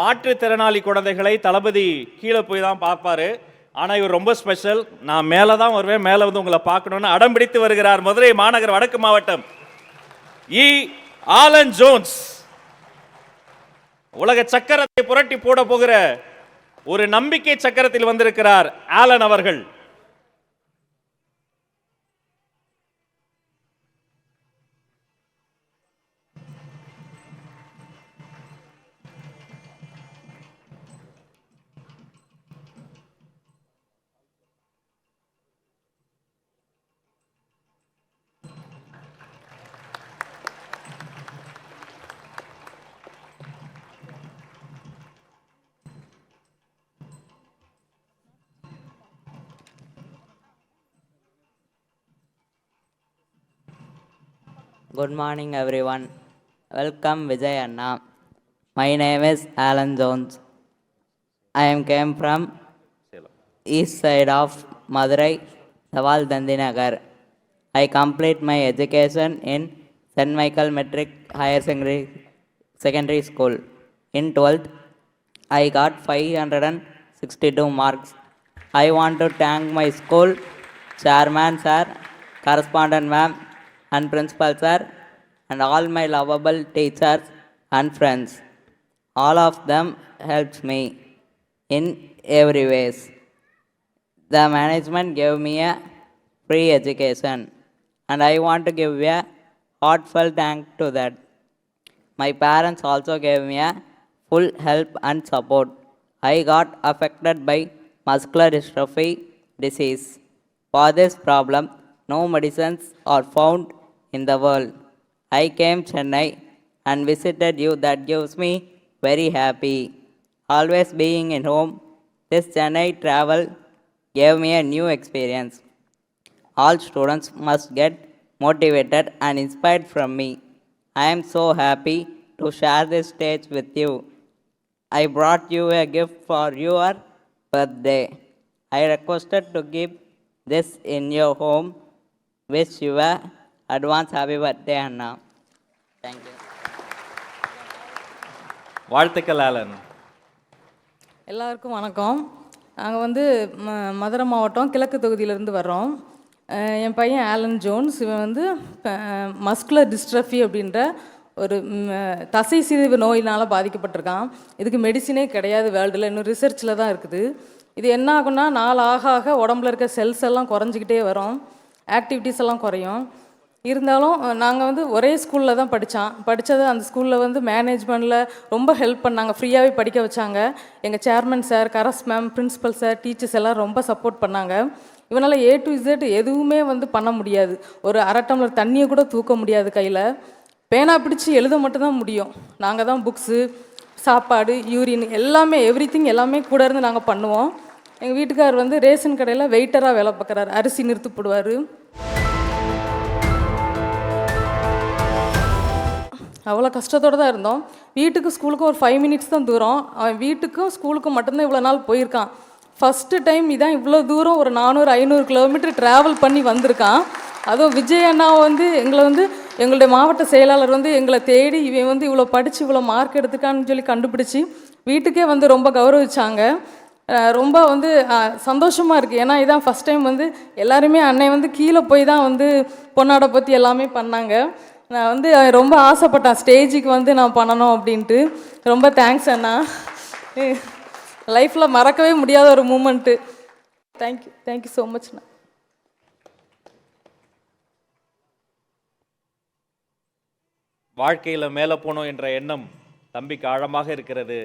மாற்றுத்திறனாளி குழந்தைகளை தளபதி கீழே போய் தான் பார்ப்பாரு. ஆனால் இவர் ரொம்ப ஸ்பெஷல். நான் மேலே தான் வருவேன், மேலே வந்து உங்களை பார்க்கணுன்னு அடம் பிடித்து வருகிறார். மதுரை மாநகர் வடக்கு மாவட்டம் இ. Alan Jones. உலக சக்கரத்தை புரட்டி போட போகிற ஒரு நம்பிக்கை சக்கரத்தில் வந்திருக்கிறார் ஆலன் அவர்கள். Good morning everyone. Welcome Vijay Anna. My name is Alan Jones. I came from east side of Madurai, Saval Dandinagar. I complete my education in St. Michael Metric Higher Secondary School. In 12th, I got 562 marks. I want to thank my school chairman sir, correspondent ma'am, and principal sir, and all my lovable teachers and friends. All of them helped me in every ways. The management gave me a free education, and I want to give a heartfelt thank to that. My parents also gave me a full help and support. I got affected by muscular dystrophy disease. For this problem, no medicines are found in the world. I came Chennai and visited you. That gives me very happy. Always being in home, this Chennai travel gave me a new experience. All students must get motivated and inspired from me. I am so happy to share this stage with you. I brought you a gift for your birthday. I requested to give this in your home. Wish you a advance happy birthday Anna. Thank you. வாழ்த்துக்கள் Alan. எல்லாருக்கும் வணக்கம். நாங்கள் வந்து மதுரை மாவட்டம் கிழக்கு தொகுதியிலேருந்து வர்றோம். என் பையன் Alan Jones. இவன் வந்து மஸ்குலர் டிஸ்ட்ரஃபி அப்படின்ற ஒரு தசை சிதைவு நோயினால் பாதிக்கப்பட்டிருக்கான். இதுக்கு மெடிசினே கிடையாது வேர்ல்டில், இன்னும் ரிசர்ச்சில் தான் இருக்குது. இது என்ன ஆகுன்னா, நாள் ஆக ஆக உடம்புல இருக்க செல்ஸ் எல்லாம் குறைஞ்சிக்கிட்டே வரும், ஆக்டிவிட்டீஸ் எல்லாம் குறையும். இருந்தாலும் நாங்கள் வந்து ஒரே ஸ்கூலில் தான் படித்தது. அந்த ஸ்கூலில் வந்து மேனேஜ்மெண்ட்டில் ரொம்ப ஹெல்ப் பண்ணாங்க, ஃப்ரீயாகவே படிக்க வச்சாங்க. எங்கள் chairman sir, கரஸ் ma'am, principal sir, teachers எல்லாம் ரொம்ப சப்போர்ட் பண்ணாங்க. இவனால் A to Z எதுவுமே வந்து பண்ண முடியாது. ஒரு அரை டம்ளர் தண்ணியை கூட தூக்க முடியாது கையில். பேனா பிடிச்சி எழுத மட்டும்தான் முடியும். நாங்கள் தான் புக்ஸு, சாப்பாடு, யூரின் எல்லாமே எல்லாமே கூட இருந்து நாங்கள் பண்ணுவோம். எங்கள் வீட்டுக்காரர் வந்து ரேஷன் கடையில் வெயிட்டராக வேலை பார்க்குறாரு, அரிசி நிறுத்து போடுவார். அவ்வளோ கஷ்டத்தோடு தான் இருந்தோம். வீட்டுக்கு ஸ்கூலுக்கும் ஒரு 5 மினிட்ஸ் தான் தூரம். அவன் வீட்டுக்கும் ஸ்கூலுக்கும் மட்டும்தான் இவ்வளோ நாள் போயிருக்கான். ஃபஸ்ட்டு டைம் இதான் இவ்வளோ தூரம் ஒரு 400-500 கிலோமீட்டர் ட்ராவல் பண்ணி வந்திருக்கான். அதுவும் விஜய் அண்ணா வந்து எங்களுடைய மாவட்ட செயலாளர் வந்து எங்களை தேடி இவன் வந்து இவ்வளோ படித்து இவ்வளோ மார்க் எடுத்துக்கான்னு சொல்லி கண்டுபிடிச்சி வீட்டுக்கே வந்து ரொம்ப கௌரவிச்சாங்க. ரொம்ப வந்து சந்தோஷமாக இருக்குது. ஏன்னா இதான் ஃபஸ்ட் டைம் வந்து எல்லாருமே அன்னை வந்து கீழே போய் தான் வந்து பொண்ணாடை பற்றி எல்லாமே பண்ணாங்க. நான் வந்து ரொம்ப ஆசைப்பட்டேன் ஸ்டேஜுக்கு வந்து நான் பண்ணணும் அப்படின்ட்டு. ரொம்ப தேங்க்ஸ் அண்ணா. லைஃப்பில் மறக்கவே முடியாத ஒரு மூமெண்ட்டு. Thank you so மச்ண்ணா. வாழ்க்கையில் மேலே போகணும் என்ற எண்ணம் தம்பிக்கு ஆழமாக இருக்கிறது.